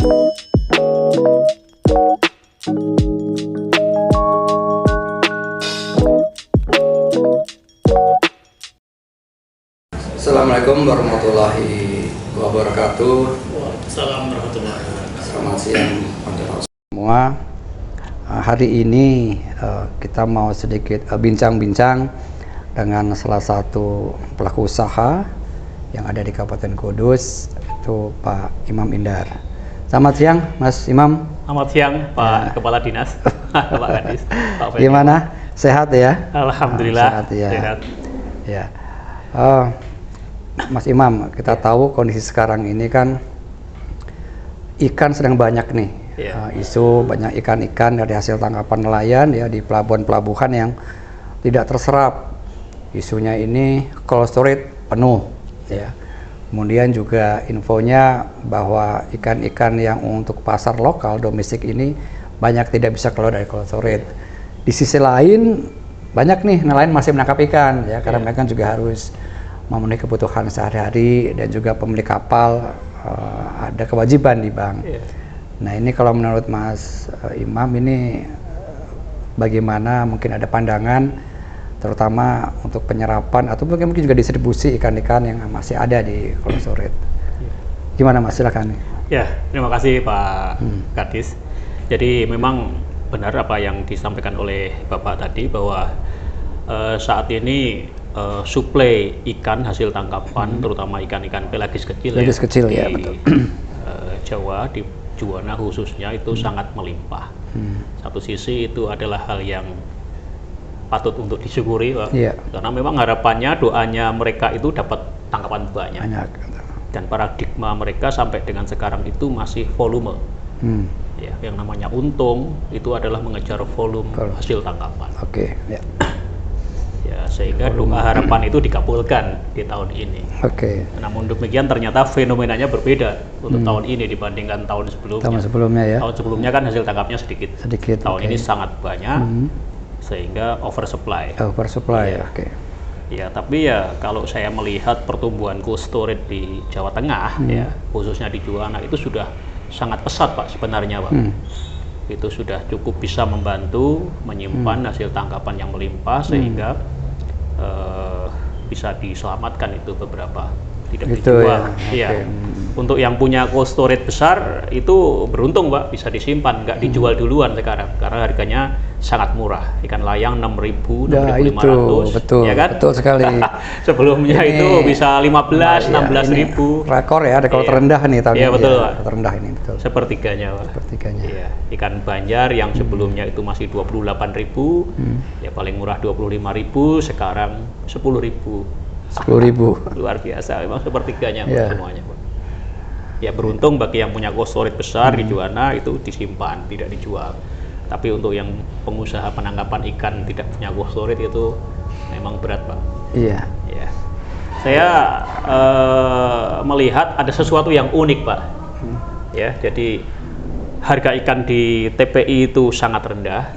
Assalamualaikum warahmatullahi wabarakatuh. Assalamualaikum warahmatullahi wabarakatuh. Selamat siang semua. Hari ini kita mau sedikit bincang-bincang dengan salah satu pelaku usaha yang ada di Kabupaten Kudus, itu Pak Imam Indar. Selamat siang Mas Imam. Selamat siang Pak Kepala Dinas, Pak Kadis, Pak Fedi. Gimana? Sehat ya? Alhamdulillah. Sehat ya. Sehat. Ya. Mas Imam, kita tahu kondisi sekarang ini kan ikan sedang banyak nih. Isu banyak ikan-ikan dari hasil tangkapan nelayan ya di pelabuhan-pelabuhan yang tidak terserap. Isunya ini cold storage penuh ya. Kemudian juga infonya bahwa ikan-ikan yang untuk pasar lokal domestik ini banyak tidak bisa keluar dari cold storage. Di sisi lain banyak nih nelayan masih menangkap ikan ya, karena mereka juga harus memenuhi kebutuhan sehari-hari dan juga pemilik kapal ada kewajiban di bank. Nah ini kalau menurut Mas Imam ini bagaimana, mungkin ada pandangan terutama untuk penyerapan atau mungkin juga distribusi ikan-ikan yang masih ada di cold storage. Gimana Mas, silakan. Ya, terima kasih Pak Kadis. Jadi memang benar apa yang disampaikan oleh Bapak tadi bahwa saat ini suplai ikan hasil tangkapan, terutama ikan-ikan pelagis kecil, ya, di betul. Jawa, di Juwana khususnya itu sangat melimpah. Satu sisi itu adalah hal yang patut untuk disyukuri, Pak. Karena memang harapannya, doanya mereka itu dapat tangkapan banyak. Dan paradigma mereka sampai dengan sekarang itu masih volume. Ya, yang namanya untung itu adalah mengejar volume hasil tangkapan. Ya, sehingga doa harapan itu dikabulkan di tahun ini. Namun demikian ternyata fenomenanya berbeda untuk tahun ini dibandingkan tahun sebelumnya. Tahun sebelumnya ya. Tahun sebelumnya kan hasil tangkapnya sedikit. Tahun ini sangat banyak, sehingga oversupply. Ya, tapi ya kalau saya melihat pertumbuhan cold storage di Jawa Tengah, ya khususnya di Juwana itu sudah sangat pesat Pak sebenarnya Pak. Itu sudah cukup bisa membantu menyimpan hasil tangkapan yang melimpah sehingga bisa diselamatkan itu beberapa, tidak dijual. Untuk yang punya cold storage besar itu beruntung Pak, bisa disimpan, nggak dijual duluan sekarang karena harganya sangat murah. Ikan layang 6.000, 6.500, betul, ya kan? Betul sekali. Sebelumnya ini, itu bisa 15, 16.000. Rekor ya, rekor terendah nih tahun ini. Iya betul Pak. Terendah ini betul. Sepertiganya Pak. Iya. Ikan banjar yang sebelumnya itu masih 28.000, ya paling murah 25.000, sekarang 10.000. 10.000. Luar biasa, memang sepertiganya semuanya Pak. Ya beruntung bagi yang punya cold storage besar di Juwana itu disimpan, tidak dijual. Tapi untuk yang pengusaha penangkapan ikan tidak punya cold storage itu memang berat Pak. Iya. Saya melihat ada sesuatu yang unik Pak. Ya, jadi harga ikan di TPI itu sangat rendah.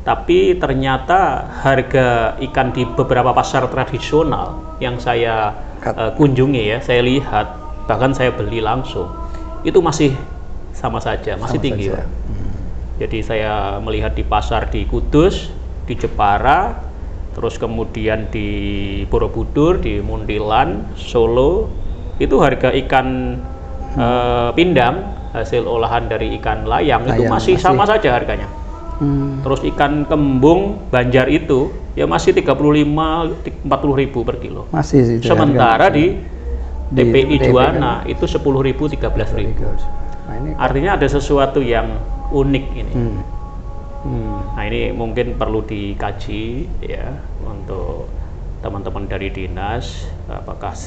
Tapi ternyata harga ikan di beberapa pasar tradisional yang saya kunjungi ya, saya lihat, bahkan saya beli langsung, itu masih sama saja, masih tinggi Pak. Jadi saya melihat di pasar di Kudus, di Jepara, terus kemudian di Borobudur, di Muntilan, Solo, itu harga ikan pindang hasil olahan dari ikan layang itu masih sama saja harganya. Terus ikan kembung Banjar itu ya masih 35-40 ribu per kilo. Sementara di TPI Juwana itu 10.000, 13.000. Artinya ada sesuatu yang unik ini. Nah ini mungkin perlu dikaji ya untuk teman-teman dari dinas, apakah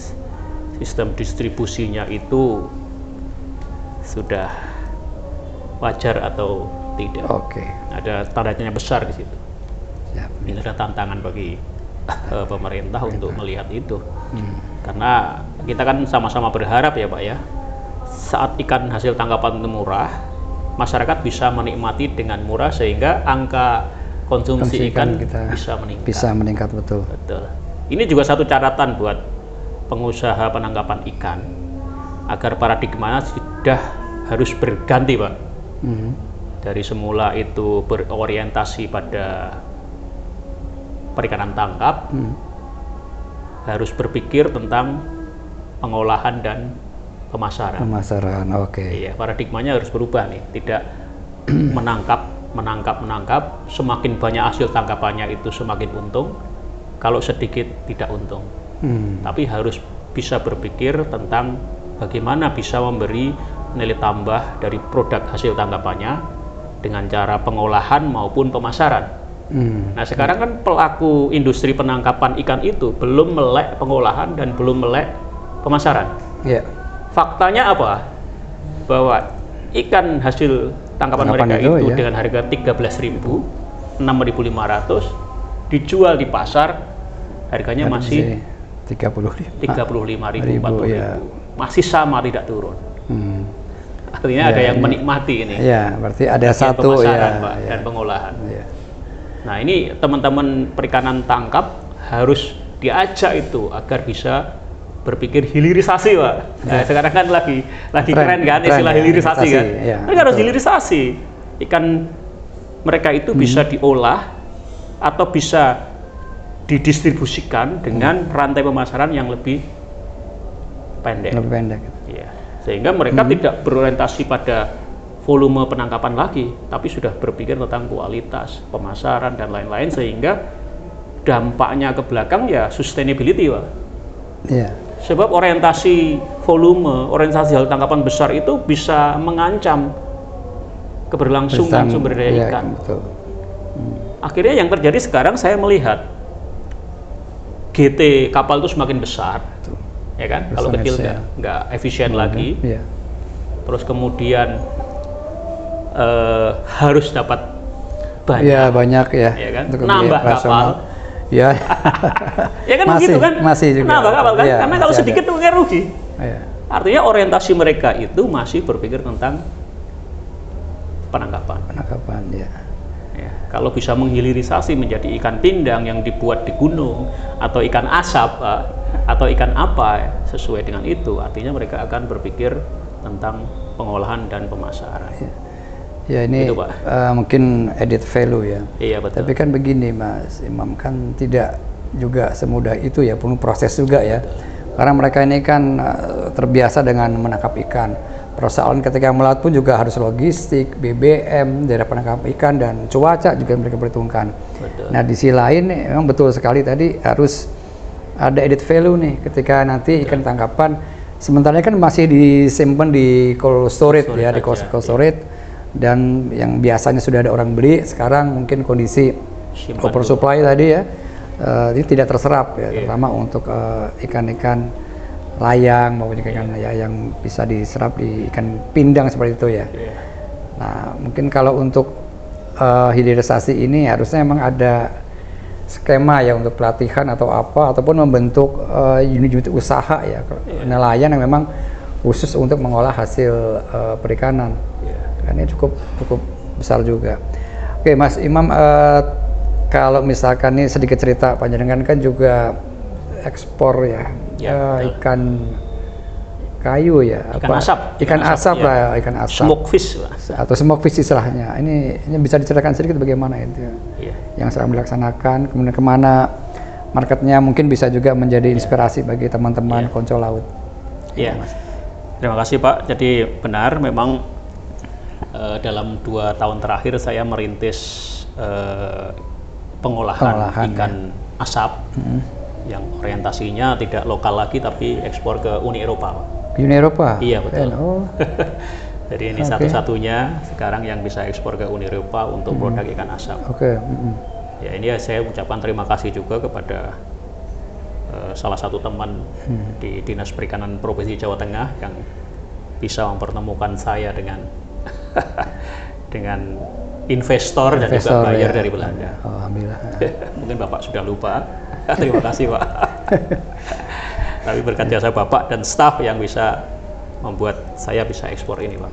sistem distribusinya itu sudah wajar atau tidak. Ada tanda tanya besar di situ. Ini ada tantangan bagi pemerintah untuk melihat itu. Karena kita kan sama-sama berharap ya Pak ya, saat ikan hasil tangkapan itu murah, masyarakat bisa menikmati dengan murah sehingga angka konsumsi ikan kita bisa meningkat. Betul. Ini juga satu catatan buat pengusaha penangkapan ikan agar paradigmanya sudah harus berganti, Pak. Dari semula itu berorientasi pada perikanan tangkap, harus berpikir tentang pengolahan dan pemasaran. Pemasaran, oke. Iya, paradigmanya harus berubah nih, tidak menangkap, semakin banyak hasil tangkapannya itu semakin untung, kalau sedikit tidak untung. Tapi harus bisa berpikir tentang bagaimana bisa memberi nilai tambah dari produk hasil tangkapannya dengan cara pengolahan maupun pemasaran. Nah, sekarang kan pelaku industri penangkapan ikan itu belum melek pengolahan dan belum melek pemasaran. Faktanya apa? Bahwa ikan hasil tangkapan mereka itu dengan harga 13.000, 6.500 dijual di pasar harganya masih 35.000, 40.000, masih sama, tidak turun. Artinya ada yang menikmati ini. Ya, berarti ada satu Pak, dan pengolahan. Nah, ini teman-teman perikanan tangkap harus diajak itu agar bisa berpikir hilirisasi, Pak. Nah, sekarang kan lagi keren kan istilah hilirisasi kan. Mereka harus hilirisasi. Ikan mereka itu bisa diolah atau bisa didistribusikan dengan rantai pemasaran yang lebih pendek. Ya. Sehingga mereka tidak berorientasi pada volume penangkapan lagi, tapi sudah berpikir tentang kualitas, pemasaran dan lain-lain, sehingga dampaknya ke belakang ya sustainability, Pak. Sebab orientasi volume, orientasi hasil tangkapan besar itu bisa mengancam keberlangsungan sumber daya ikan. Akhirnya yang terjadi sekarang saya melihat GT kapal itu semakin besar, ya kan? Kalau kecil nggak efisien lagi. Terus kemudian harus dapat banyak, ya kan? Nambah kapal. Ya kan begitu kan? Masih juga. Nambah kapal kan? Karena kalau sedikit mungkin rugi. Artinya orientasi mereka itu masih berpikir tentang penangkapan. Kalau bisa menghilirisasi menjadi ikan pindang yang dibuat di gunung atau ikan asap atau ikan apa sesuai dengan itu, artinya mereka akan berpikir tentang pengolahan dan pemasaran. Ya, ini gitu, mungkin added value ya. Iya, betul. Tapi kan begini, Mas Imam, kan tidak juga semudah itu ya, penuh proses juga ya. Karena mereka ini kan terbiasa dengan menangkap ikan. Persoalan ketika melaut pun juga harus logistik, BBM, daerah penangkap ikan, dan cuaca juga mereka perhitungkan. Nah, di sisi lain memang betul sekali tadi harus ada added value nih ketika nanti ikan tangkapan sementara kan masih disimpan di cold storage ya, di cold storage. Dan yang biasanya sudah ada orang beli, sekarang mungkin kondisi oversupply tadi ya, ini tidak terserap ya, terutama untuk ikan-ikan layang maupun ikan yang bisa diserap di ikan pindang seperti itu ya. Nah, mungkin kalau untuk hilirisasi ini harusnya memang ada skema ya untuk pelatihan atau apa, ataupun membentuk unit-unit usaha ya, nelayan yang memang khusus untuk mengolah hasil perikanan. Ini cukup besar juga. Oke, Mas Imam, kalau misalkan ini sedikit cerita, panjenengan kan juga ekspor ya, ikan kayu ya, ikan asap lah, ikan asap, smoke fish atau smoke fish istilahnya. Ini bisa diceritakan sedikit bagaimana itu yang sedang dilaksanakan, kemudian kemana marketnya, mungkin bisa juga menjadi inspirasi bagi teman-teman konco laut. Terima kasih, Pak. Jadi benar, memang dalam 2 tahun terakhir saya merintis pengolahan ikan asap yang orientasinya tidak lokal lagi tapi ekspor ke Uni Eropa. Uni Eropa? Iya, betul. Jadi ini satu-satunya sekarang yang bisa ekspor ke Uni Eropa untuk produk ikan asap. Ya, ini saya ucapkan terima kasih juga kepada salah satu teman di Dinas Perikanan Provinsi Jawa Tengah yang bisa mempertemukan saya dengan investor dan juga buyer dari Belanda. Alhamdulillah. Mungkin Bapak sudah lupa. Terima kasih, Pak. Tapi berkat jasa Bapak dan staf yang bisa membuat saya bisa ekspor ini, Pak.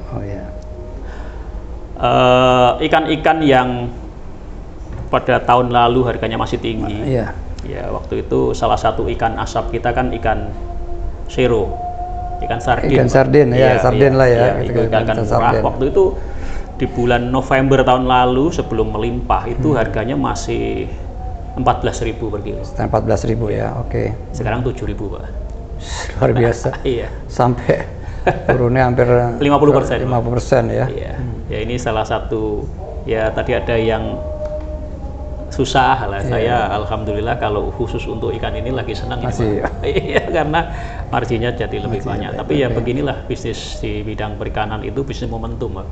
Ikan-ikan yang pada tahun lalu harganya masih tinggi. Ya, waktu itu salah satu ikan asap kita kan ikan sero. Ikan sardin. Ikan sardin ya, sarden lah ya. Itu ikan murah. Waktu itu di bulan November tahun lalu sebelum melimpah itu harganya masih 14.000 per kilo. 14.000 ya, oke. Sekarang 7.000 Pak. Luar biasa. Iya. Sampai turunnya hampir 50%. 50% ya. Iya. Ya ini salah satu, ya tadi ada yang susah lah. Saya alhamdulillah kalau khusus untuk ikan ini lagi senang ini. Iya, karena marginnya jadi lebih banyak. Tapi ya beginilah bisnis di bidang perikanan itu bisnis momentum, Pak.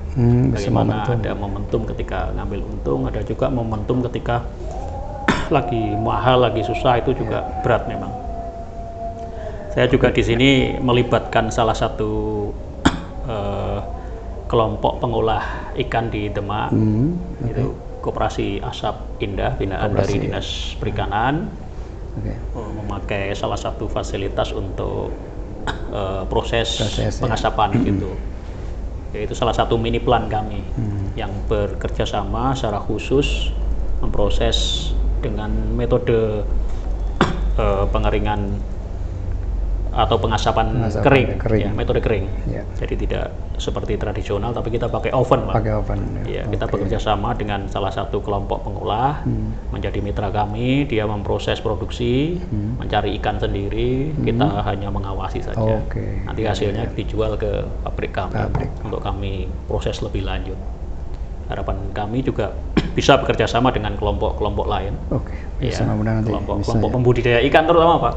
Bagaimana ada momentum ketika ngambil untung, ada juga momentum ketika lagi mahal, lagi susah, itu juga berat memang. Saya juga di sini melibatkan salah satu kelompok pengolah ikan di Demak. Itu Koperasi Asap Indah, binaan dari Dinas Perikanan, memakai salah satu fasilitas untuk proses pengasapan gitu. Yaitu salah satu mini plan kami yang bekerja sama secara khusus memproses dengan metode pengeringan atau pengasapan kering. Ya, metode kering. Jadi tidak seperti tradisional, tapi kita pakai oven, Pak. Pakai oven. Ya, kita bekerja sama dengan salah satu kelompok pengolah, menjadi mitra kami. Dia memproses produksi, mencari ikan sendiri. Kita hanya mengawasi saja. Nanti hasilnya dijual ke pabrik kami untuk kami proses lebih lanjut. Harapan kami juga bisa bekerja sama dengan kelompok-kelompok lain. Bisa mudah-mudahan nanti kelompok pembudidaya ikan terutama, Pak.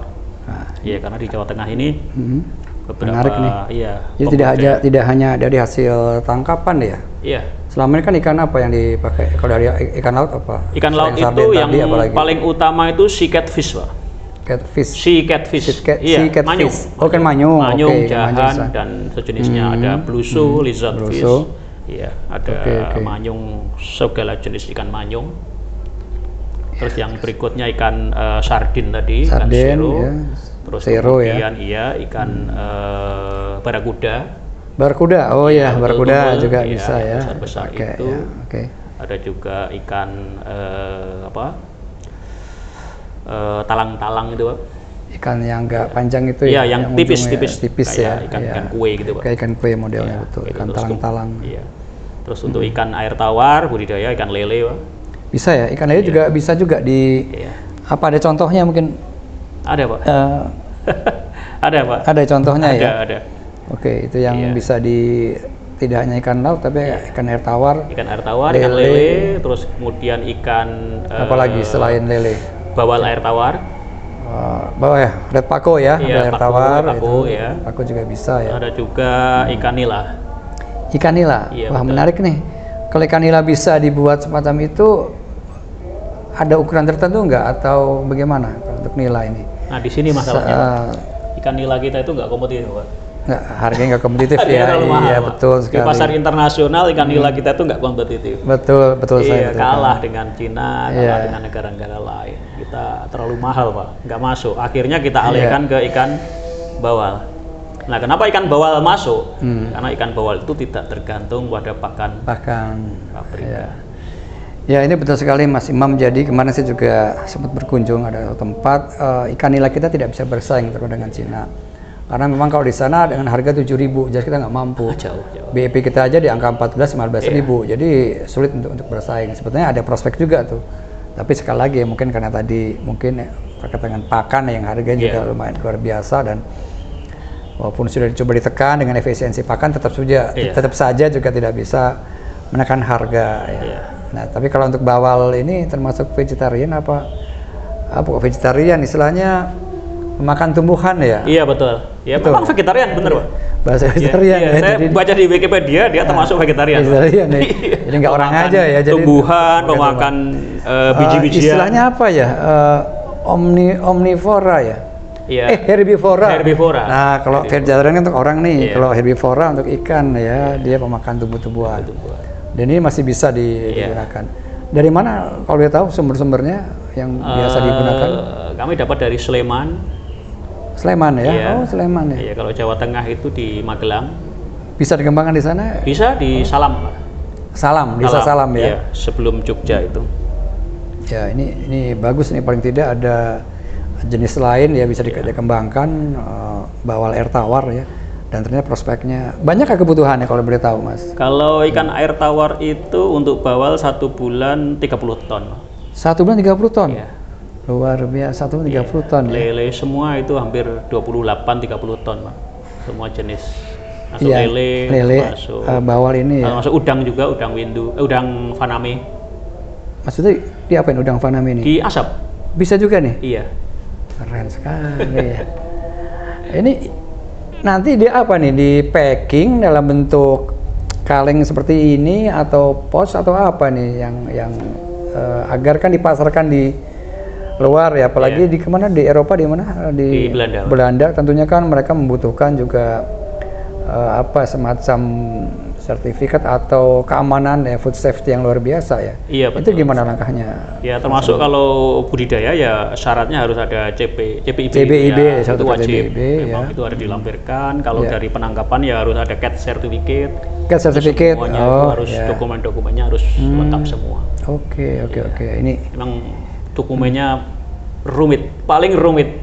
Iya, karena di Jawa Tengah ini beberapa, menarik nih. Jadi tidak hanya dari hasil tangkapan ya. Iya. Selama ini kan ikan apa yang dipakai? Kalau dari ikan laut apa? Ikan laut itu yang paling utama itu sea catfish, Pak. Catfish. Sea catfish. Iya, manyung. Kan manyung. Manyung, jahan dan sejenisnya. Ada blusu, lizard fish. Iya, ada manyung, segala jenis ikan manyung. Terus yang berikutnya ikan sardin tadi, ikan sero. Terus kemudian ikan barakuda. Barakuda, barakuda juga bisa ya. Besar-besar itu. Ada juga ikan talang-talang itu, Pak. Ikan yang enggak panjang itu ya? Iya, yang tipis ya. Ikan kue gitu, Pak. Kayak ikan kue modelnya betul. Ikan talang-talang. Iya. Terus untuk ikan air tawar, budidaya ikan lele, Pak. Bisa ya, ikan lele juga bisa juga di apa, ada contohnya mungkin? Ada, Pak. Ada, Pak. Ada contohnya ya? Ada. Oke, itu yang bisa tidak hanya ikan laut tapi ikan air tawar. Ikan air tawar, ikan lele, terus kemudian ikan apalagi selain lele? Bawal air tawar. Bawah ya, red pako ya, air tawar. Pako juga bisa ya. Ada juga ikan nila. Ikan nila, wah betul. Menarik nih. Kalau ikan nila bisa dibuat semacam itu, ada ukuran tertentu nggak atau bagaimana untuk nila ini? Nah, di sini masalahnya. Ikan nila kita itu nggak kompetitif, Pak. Nggak, harganya nggak kompetitif ya. Iya, betul sekali. Di pasar internasional ikan nila kita itu nggak kompetitif. Betul saya. Kalah dengan Cina, kalah dengan negara-negara lain. Kita terlalu mahal, Pak. Nggak masuk. Akhirnya kita alihkan ke ikan bawal. Nah, kenapa ikan bawal masuk? Karena ikan bawal itu tidak tergantung pada pakan pabrikan. Ya, ini betul sekali Mas Imam. Jadi kemarin saya juga sempat berkunjung ada tempat ikan nila kita tidak bisa bersaing dengan Cina. Karena memang kalau di sana dengan harga 7.000, jadi kita nggak mampu. Jauh. BEP kita aja di angka 14-15.000, jadi sulit untuk bersaing. Sebetulnya ada prospek juga tuh. Tapi sekali lagi mungkin karena tadi terkait dengan pakan yang harganya juga lumayan luar biasa, dan walaupun sudah dicoba ditekan dengan efisiensi pakan, tetap saja juga tidak bisa menekan harga. Nah, tapi kalau untuk bawal ini termasuk vegetarian apa vegetarian istilahnya, makan tumbuhan ya? Iya, betul. Ya, memang vegetarian, bener, Pak. Bahasa vegetarian ya. Saya baca di Wikipedia dia termasuk vegetarian. Vegetarian ya. Jadi nggak orang aja ya. Jadi tumbuhan, pemakan biji-bijian. Istilahnya apa ya? Omnivora ya? Herbivora. Nah, kalau vegetarian kan untuk orang nih, kalau herbivora untuk ikan ya, dia pemakan tumbuh-tumbuhan. Dan ini masih bisa digunakan. Dari mana kalau dia tahu sumber-sumbernya yang biasa digunakan? Kami dapat dari Sleman. Sleman ya? Iya. Oh, Sleman ya. Iya, kalau Jawa Tengah itu di Magelang. Bisa dikembangkan di sana? Bisa di Salam. Desa Salam ya? Iya, sebelum Jogja itu. Ya, ini bagus nih, paling tidak ada jenis lain ya bisa dikembangkan, bawal air tawar ya. Dan ternyata prospeknya banyak kebutuhannya kalau boleh tahu, Mas? Kalau ikan air tawar itu untuk bawal 1 bulan 30 ton. 1 bulan 30 ton? Iya. Luar biasa, 1 bulan 30 ton ya? Lele semua itu hampir 28-30 ton, Pak. Semua jenis. Masuk Iya, lele masuk bawal ini ya? masuk udang juga, udang windu, udang faname. Maksudnya diapain udang faname ini? Diasap. Bisa juga nih? Iya. Keren sekali ya. Ini nanti dia apa nih? Di packing dalam bentuk kaleng seperti ini atau pos atau apa nih yang agar kan dipasarkan di luar ya, apalagi di kemana, di Eropa, di mana, di Belanda tentunya kan mereka membutuhkan juga apa semacam sertifikat atau keamanan ya, food safety yang luar biasa ya. Iya, betul. Itu gimana langkahnya? Ya termasuk kalau budidaya ya syaratnya harus ada CPIB ya, itu wajib. ya. Memang itu harus dilampirkan. Kalau dari penangkapan ya harus ada CAT certificate. CAT certificate. Semuanya itu harus dokumen-dokumennya harus lengkap semua. Oke. Ini memang dokumennya rumit, paling rumit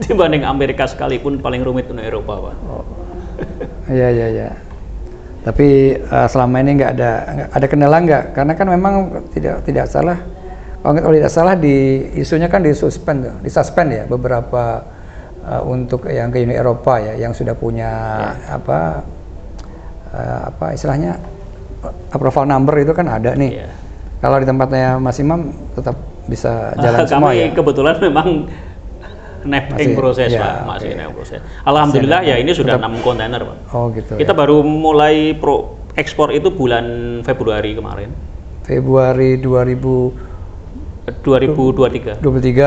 dibanding Amerika sekalipun paling rumit untuk Eropa, Pak. Iya. Tapi selama ini nggak ada kendala nggak? Karena kan memang tidak salah. Kalau tidak salah isunya kan disuspend ya beberapa untuk yang ke Uni Eropa ya, yang sudah punya apa istilahnya approval number itu kan ada nih. Kalau di tempatnya Mas Imam tetap bisa jalan semua ya? Kami kebetulan memang nesting proses, Pak, masih nesting proses. Alhamdulillah ya ini sudah 6 kontainer, Pak. Oh gitu. Kita baru mulai ekspor itu bulan Februari kemarin. Februari 2023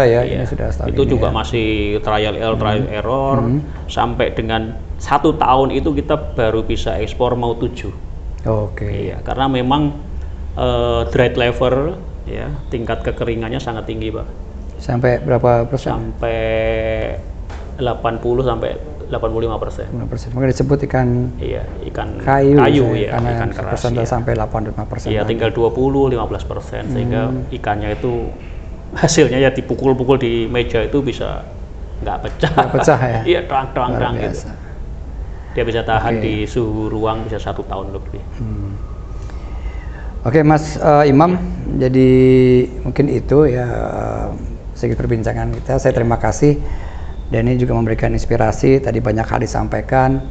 ya, ini sudah setahun. Itu juga masih trial error sampai dengan 1 tahun itu kita baru bisa ekspor mau 7. Oke. Iya, karena memang dried level ya, tingkat kekeringannya sangat tinggi, Pak. Sampai berapa persen? Sampai 80 sampai 85%. 5%. Maka disebut ikan kayu ya, ikan keras. Sampai 85%. Iya, tinggal 20-15%, sehingga ikannya itu hasilnya ya dipukul-pukul di meja itu bisa nggak pecah. Nggak pecah ya? Iya, terang gitu. Dia bisa tahan di suhu ruang bisa 1 tahun lebih. Oke, Mas Imam, jadi mungkin itu ya sedikit perbincangan kita. Saya terima kasih, dan ini juga memberikan inspirasi. Tadi banyak hal disampaikan.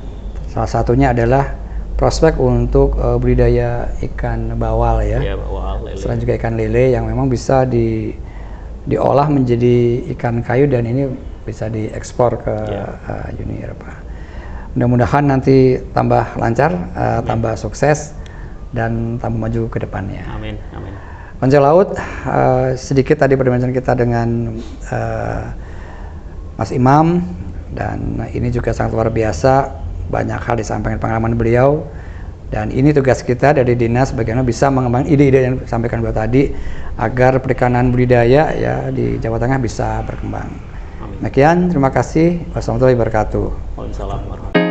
Salah satunya adalah prospek untuk budidaya ikan bawal ya. Iya, bawal, lele. Selain juga ikan lele yang memang bisa diolah menjadi ikan kayu, dan ini bisa diekspor ke Uni Eropa. Mudah-mudahan nanti tambah lancar, tambah sukses, dan tambah maju ke depannya. Amin. Konco Laut, sedikit tadi perbincangan kita dengan Mas Imam, dan ini juga sangat luar biasa, banyak hal disampaikan pengalaman beliau, dan ini tugas kita dari dinas bagaimana bisa mengembangkan ide-ide yang disampaikan beliau tadi agar perikanan budidaya ya di Jawa Tengah bisa berkembang. Demikian, terima kasih. Wassalamualaikum warahmatullahi wabarakatuh. Waalaikumsalam warahmatullahi wabarakatuh.